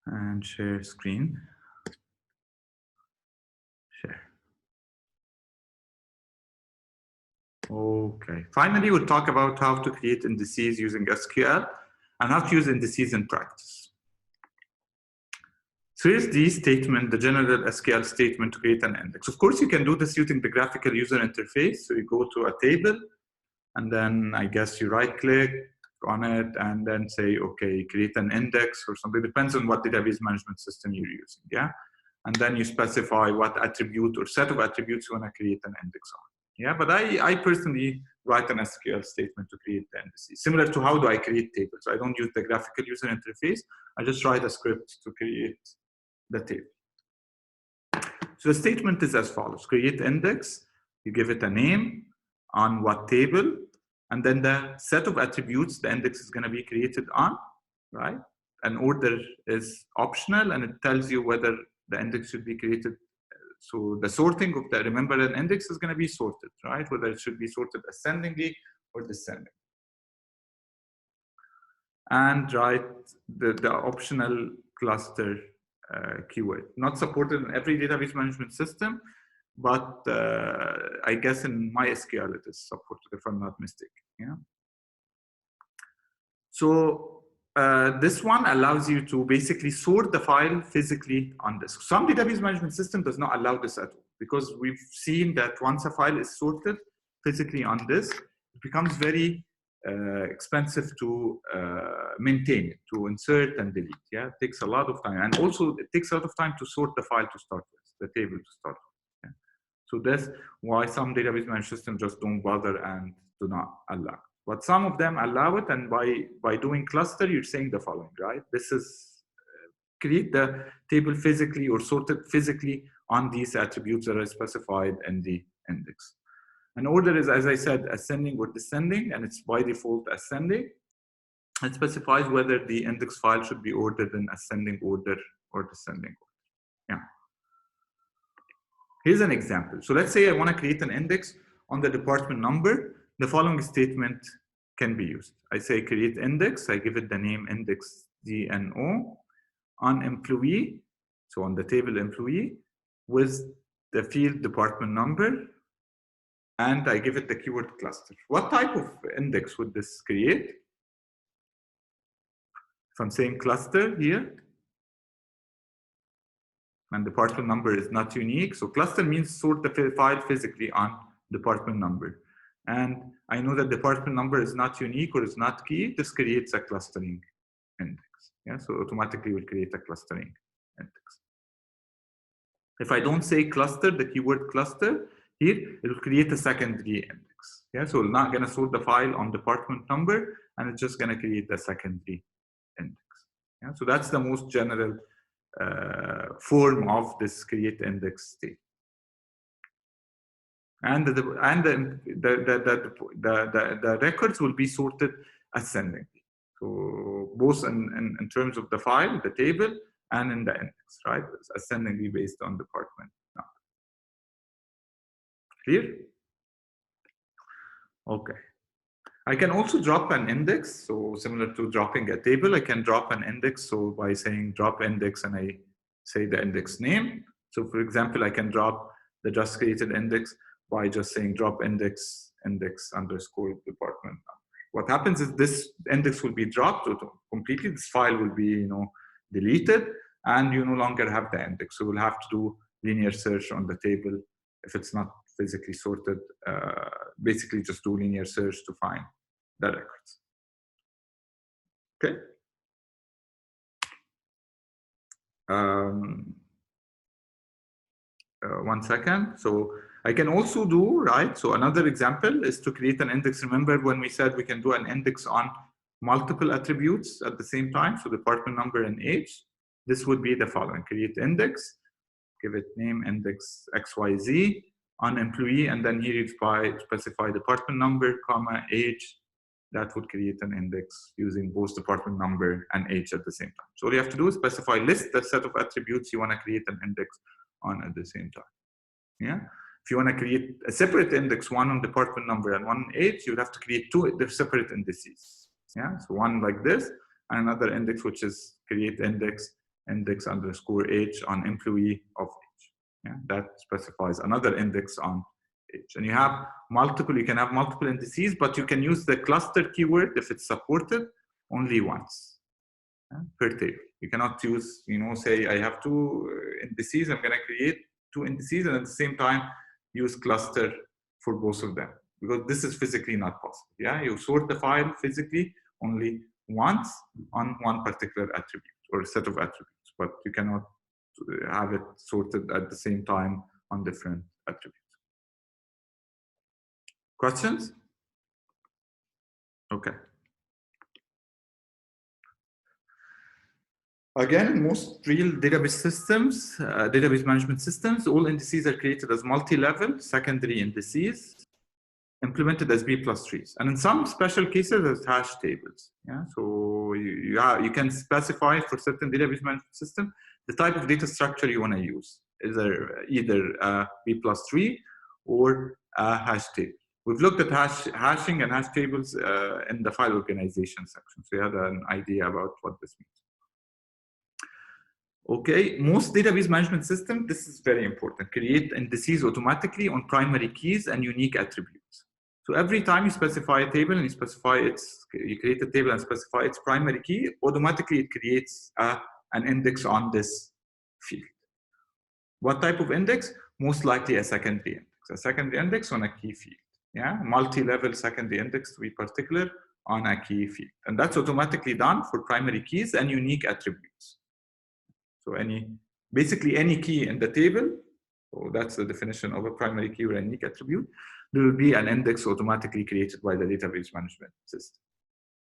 and share screen. Share. Okay. Finally, we'll talk about how to create indices using SQL and how to use indices in practice. So here's the statement, the general SQL statement to create an index. Of course, you can do this using the graphical user interface. So you go to a table, and then I guess you right-click on it, and then say, okay, create an index or something. Depends on what database management system you're using, yeah? And then you specify what attribute or set of attributes you want to create an index on. Yeah, but I personally write an SQL statement to create the indices. Similar to how do I create tables. I don't use the graphical user interface. I just write a script to create the table. So the statement is as follows. Create index, you give it a name, on what table, and then the set of attributes the index is going to be created on, right? An order is optional, and it tells you whether the index should be created. So the sorting of the, remember, an index is going to be sorted, right? Whether it should be sorted ascendingly or descending. And write the optional cluster keyword. Not supported in every database management system, but I guess in MySQL it is supported, if I'm not mistaken. Yeah. So this one allows you to basically sort the file physically on disk. Some database management system does not allow this at all, because we've seen that once a file is sorted physically on disk, it becomes very expensive to maintain it, to insert and delete. Yeah, it takes a lot of time, and also it takes a lot of time to sort the file to start with, the table to start with. Yeah? So that's why some database management systems just don't bother and do not allow. But some of them allow it, and by doing cluster, you're saying the following, right? This is create the table physically or sort it physically on these attributes that are specified in the index. An order is, as I said, ascending or descending, and it's by default ascending. It specifies whether the index file should be ordered in ascending order or descending order. Yeah. Here's an example. So let's say I want to create an index on the department number. The following statement can be used. I say create index. I give it the name index DNO on employee. So on the table employee with the field department number, and I give it the keyword cluster. What type of index would this create? If I'm saying cluster here, and department number is not unique, so cluster means sort the file physically on department number. And I know that department number is not unique or is not key, this creates a clustering index. Yeah, so automatically will create a clustering index. If I don't say cluster, the keyword cluster, here, it will create a secondary index. Yeah, so it's not gonna sort the file on department number, and it's just gonna create a secondary index. Yeah, so that's the most general form of this create index state. And the records will be sorted ascendingly. So both in terms of the file, the table, and in the index, right? It's ascendingly based on department number. Clear? Okay. I can also drop an index. So similar to dropping a table, I can drop an index. So by saying drop index and I say the index name. So for example, I can drop the just created index by just saying drop index underscore department number. What happens is this index will be dropped completely. This file will be deleted, and you no longer have the index. So we'll have to do linear search on the table if it's not physically sorted. Basically just do linear search to find the records. Okay. One second. So I can also do, right? So another example is to create an index. Remember when we said we can do an index on multiple attributes at the same time? So department number and age. This would be the following. Create index, give it name index XYZ on employee, and then here you specify department number, comma, age. That would create an index using both department number and age at the same time. So all you have to do is specify list the set of attributes you want to create an index on at the same time. Yeah. If you want to create a separate index, one on department number and one on age, you would have to create two separate indices. Yeah. So one like this, and another index which is create index index underscore age on employee of age. Yeah, that specifies another index on age. And you have multiple, you can have multiple indices, but you can use the cluster keyword if it's supported only once per table. You cannot use, say I have two indices, I'm gonna create two indices and at the same time use cluster for both of them, because this is physically not possible. Yeah, you sort the file physically only once on one particular attribute or set of attributes, but you cannot have it sorted at the same time on different attributes. Questions? Okay. Again, in most real database systems, database management systems, all indices are created as multi-level secondary indices implemented as B plus trees. And in some special cases, as hash tables. Yeah, so you can specify for certain database management system the type of data structure you want to use, either a B plus tree or a hash table. We've looked at hashing and hash tables in the file organization section, so you had an idea about what this means. Okay, most database management systems, this is very important, create indices automatically on primary keys and unique attributes. So every time you specify a table and you create a table and specify its primary key, automatically it creates an index on this field. What type of index? Most likely a secondary index. A secondary index on a key field. Yeah, multi-level secondary index to be particular on a key field. And that's automatically done for primary keys and unique attributes. So basically any key in the table, so that's the definition of a primary key or a unique attribute, there will be an index automatically created by the database management system.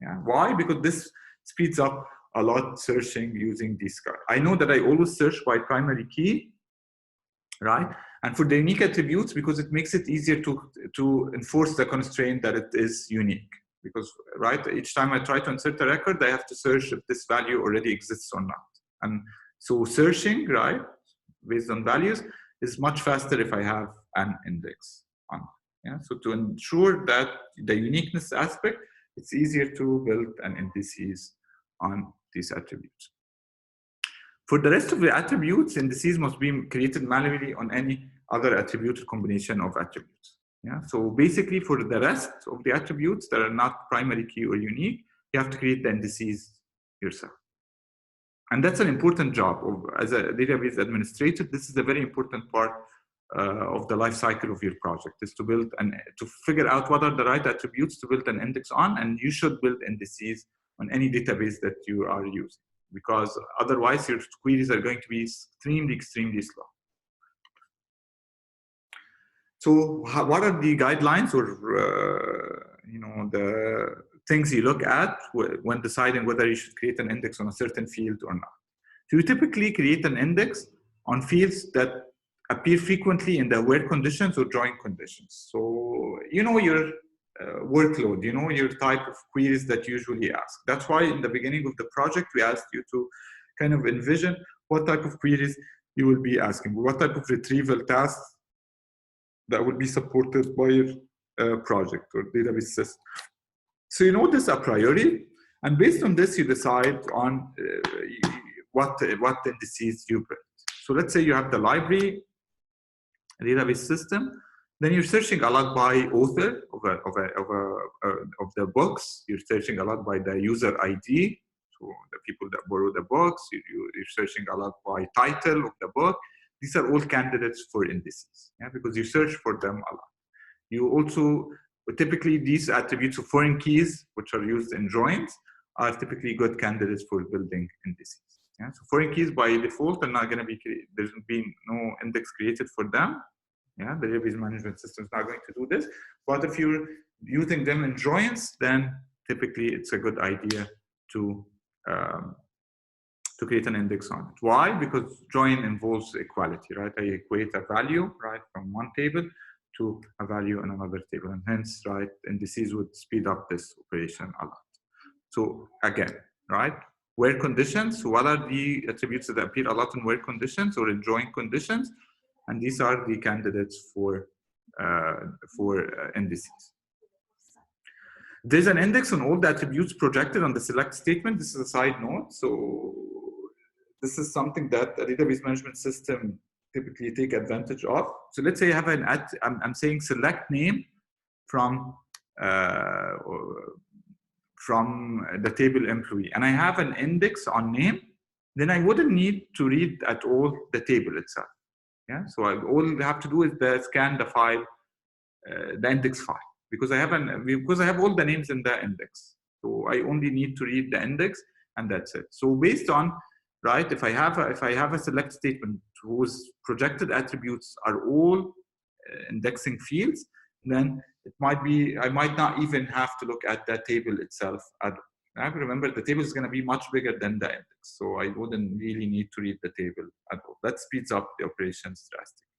Yeah. Why? Because this speeds up a lot searching using these cards. I know that I always search by primary key, right? And for the unique attributes, because it makes it easier to enforce the constraint that it is unique. Because, right, each time I try to insert a record, I have to search if this value already exists or not. And so searching, right, based on values is much faster if I have an index on. Yeah, so to ensure that the uniqueness aspect, it's easier to build an indices on these attributes. For the rest of the attributes, indices must be created manually on any other attribute combination of attributes. Yeah, so basically for the rest of the attributes that are not primary key or unique, you have to create the indices yourself. And that's an important job as a database administrator. This is a very important part of the life cycle of your project, is to build and to figure out what are the right attributes to build an index on, and you should build indices on any database that you are using, because otherwise your queries are going to be extremely slow. So what are the guidelines or the things you look at when deciding whether you should create an index on a certain field or not? So you typically create an index on fields that appear frequently in the where conditions or join conditions. So you know your workload, you know your type of queries that you usually ask. That's why in the beginning of the project, we asked you to kind of envision what type of queries you will be asking, what type of retrieval tasks that would be supported by your project or database system. So you know this a priori, and based on this, you decide on what indices you build. So let's say you have the library database system, then you're searching a lot by author of the books. You're searching a lot by the user ID, so the people that borrow the books. You're searching a lot by title of the book. These are all candidates for indices, yeah, because you search for them a lot. You also, typically these attributes of foreign keys, which are used in joins, are typically good candidates for building indices. Yeah? So foreign keys by default are not going to be, there's been no index created for them. Yeah, the database management system is not going to do this. But if you're using them in joins, then typically it's a good idea to create an index on it. Why? Because join involves equality, right? I equate a value, right, from one table to a value in another table, and hence, right, indices would speed up this operation a lot. So again, right, where conditions. So what are the attributes that appear a lot in where conditions or in join conditions? And these are the candidates for indices. There's an index on all the attributes projected on the select statement. This is a side note. So this is something that a database management system typically take advantage of. So let's say I have an I'm saying select name from the table employee, and I have an index on name, then I wouldn't need to read at all the table itself. Yeah, so all I have to do is scan the file, the index file, because I have all the names in the index. So I only need to read the index, and that's it. So based on, right, if I have a select statement whose projected attributes are all indexing fields, then it might be, I might not even have to look at that table itself. Remember, the table is going to be much bigger than the index, so I wouldn't really need to read the table at all. That speeds up the operations drastically.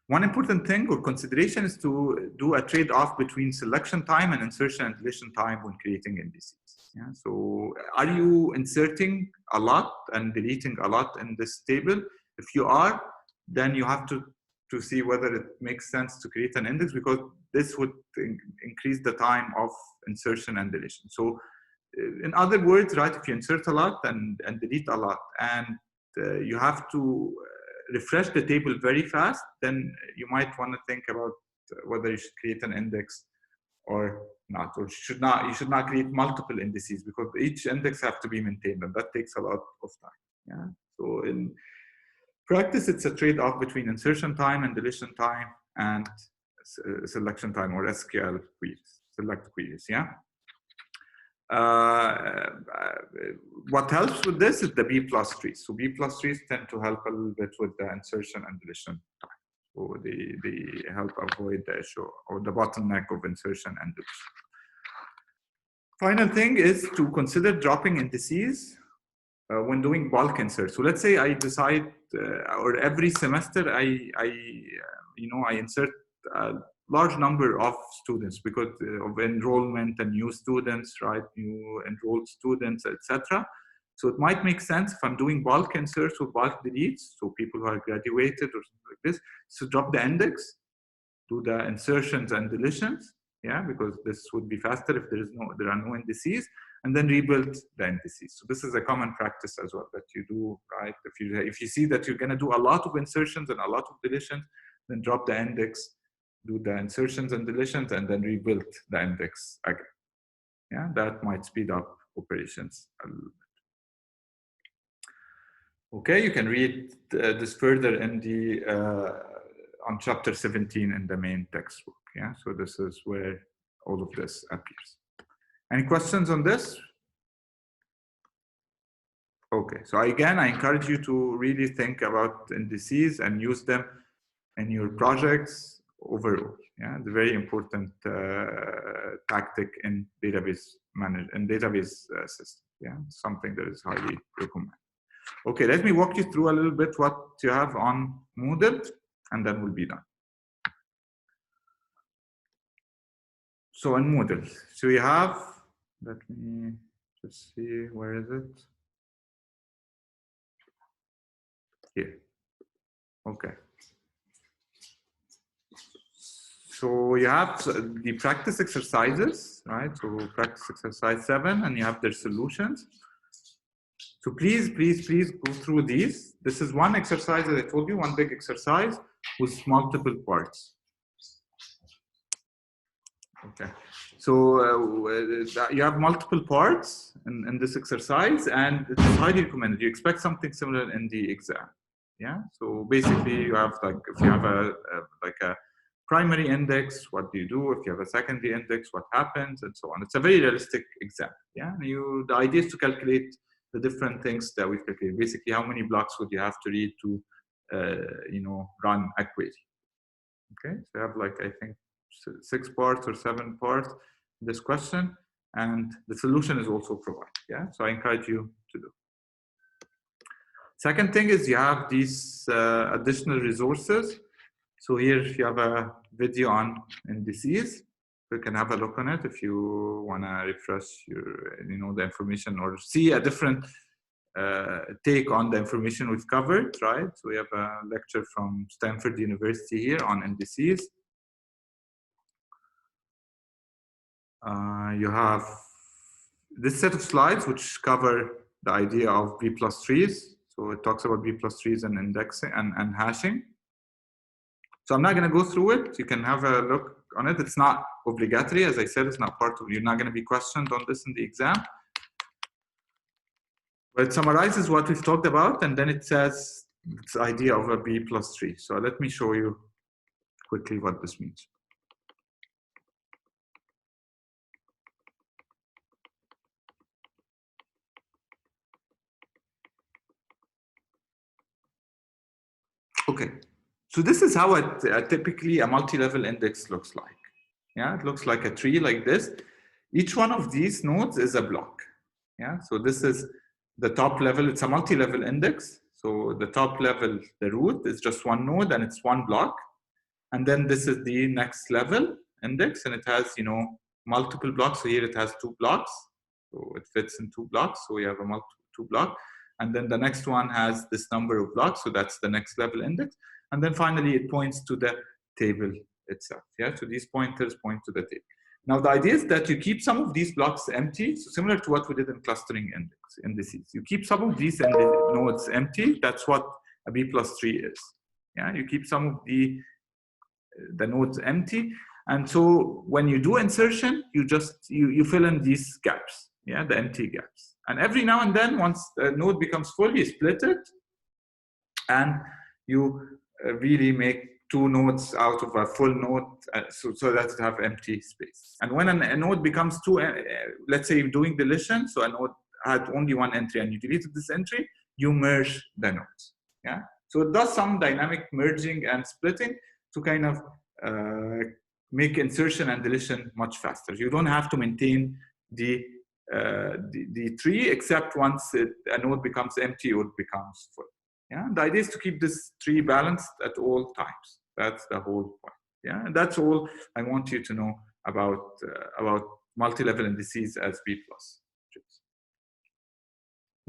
One important thing or consideration is to do a trade-off between selection time and insertion and deletion time when creating indices. Yeah? So are you inserting a lot and deleting a lot in this table? If you are, then you have to see whether it makes sense to create an index, because this would increase the time of insertion and deletion. So in other words, right, if you insert a lot and delete a lot, and you have to refresh the table very fast, then you might want to think about whether you should create an index or not, or you should not create multiple indices, because each index have to be maintained, and that takes a lot of time. Yeah. So in practice, it's a trade-off between insertion time and deletion time and selection time, or SQL queries, select queries. Yeah. What helps with this is the B+ trees. So B+ trees tend to help a little bit with the insertion and deletion time. So they help avoid the issue or the bottleneck of insertion and deletion. Final thing is to consider dropping indices when doing bulk inserts. So let's say I decide, or every semester I insert a large number of students because of enrollment and new students, right? New enrolled students, etc. So it might make sense if I'm doing bulk inserts or bulk deletes, so people who are graduated or something like this, to drop the index, do the insertions and deletions, yeah, because this would be faster if there are no indices, and then rebuild the indices. So this is a common practice as well that you do, right? If you see that you're going to do a lot of insertions and a lot of deletions, then drop the index, do the insertions and deletions, and then rebuild the index again. Yeah, that might speed up operations a little bit. Okay, you can read this further in the on chapter 17 in the main textbook. Yeah, so this is where all of this appears. Any questions on this? Okay, so again, I encourage you to really think about indices and use them in your projects overall. Yeah, it's a very important tactic in database system. Yeah, something that is highly recommended. Okay, let me walk you through a little bit what you have on Moodle, and then we'll be done. So in Moodle, so you have, let me just see, where is it? Here. Okay. So you have the practice exercises, right? So practice exercise 7, and you have their solutions. So please go through these. This is one exercise that I told you, one big exercise with multiple parts. Okay. So you have multiple parts in this exercise, and it's highly recommended. You expect something similar in the exam. Yeah. So basically, you have like, if you have a primary index, what do you do? If you have a secondary index, what happens, and so on. It's a very realistic exam. Yeah. The idea is to calculate the different things that we've calculated. Basically, how many blocks would you have to read to, run a query? Okay. So you have like, I think, 6 parts or 7 parts in this question, and the solution is also provided. Yeah. So I encourage you to do. Second thing is you have these additional resources. So here you have a video on indices. You can have a look on it if you want to refresh your, the information, or see a different take on the information we've covered, right? So we have a lecture from Stanford University here on indices. You have this set of slides which cover the idea of B plus trees. So it talks about B plus trees and indexing and hashing. So I'm not going to go through it. You can have a look on it. It's not obligatory. As I said, it's not part of, you're not going to be questioned on this in the exam. But it summarizes what we've talked about, and then it says this idea of a B plus tree. So let me show you quickly what this means. Okay, so this is how typically a multi-level index looks like. Yeah, it looks like a tree like this. Each one of these nodes is a block. Yeah, so this is the top level. It's a multi-level index. So the top level, the root, is just one node and it's one block. And then this is the next level index, and it has, you know, multiple blocks. So here it has 2 blocks. So it fits in 2 blocks. So we have a 2 block. And then the next one has this number of blocks. So that's the next level index. And then finally, it points to the table itself. Yeah, so these pointers point to the table. Now, the idea is that you keep some of these blocks empty. So similar to what we did in clustering indices. You keep some of these nodes empty. That's what a B plus tree is. Yeah, you keep some of the nodes empty. And so when you do insertion, you fill in these gaps, yeah, the empty gaps. And every now and then, once a node becomes full, you split it, and you really make 2 nodes out of a full node, so that it have empty space. And when a node becomes let's say you're doing deletion, so a node had only 1 entry and you deleted this entry, you merge the nodes. Yeah, so it does some dynamic merging and splitting to kind of make insertion and deletion much faster. You don't have to maintain the tree except once a node becomes empty or becomes full. Yeah, the idea is to keep this tree balanced at all times. That's the whole point. Yeah, and that's all I want you to know about multi-level indices as B plus trees.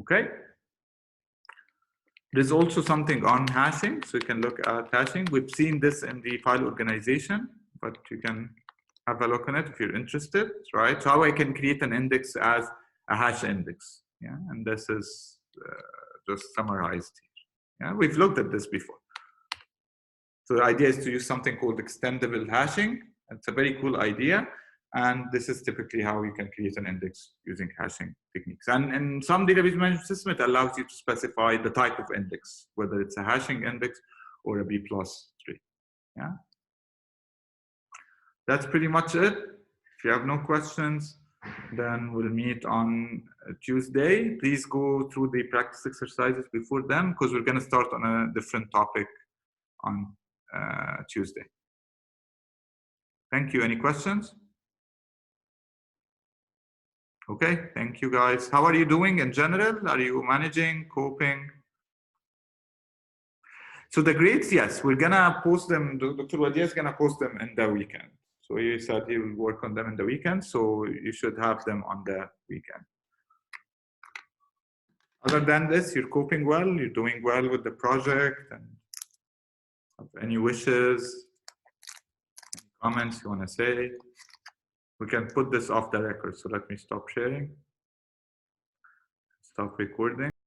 Okay. There's also something on hashing, so you can look at hashing. We've seen this in the file organization, but you can have a look on it if you're interested, right? So how I can create an index as a hash index, yeah? And this is just summarized here. Yeah, we've looked at this before. So the idea is to use something called extendable hashing. It's a very cool idea. And this is typically how you can create an index using hashing techniques. And in some database management system, it allows you to specify the type of index, whether it's a hashing index or a B plus tree. Yeah. That's pretty much it. If you have no questions, then we'll meet on Tuesday. Please go through the practice exercises before then, because we're going to start on a different topic on Tuesday. Thank you. Any questions? Okay, thank you guys. How are you doing in general? Are you managing, coping? So the grades, yes, we're gonna post them. Dr. Wadia is gonna post them in the weekend. So he said he will work on them in the weekend, so you should have them on the weekend. Other than this, you're coping well, you're doing well with the project, and have any wishes, any comments you wanna say? We can put this off the record, so let me stop sharing. Stop recording.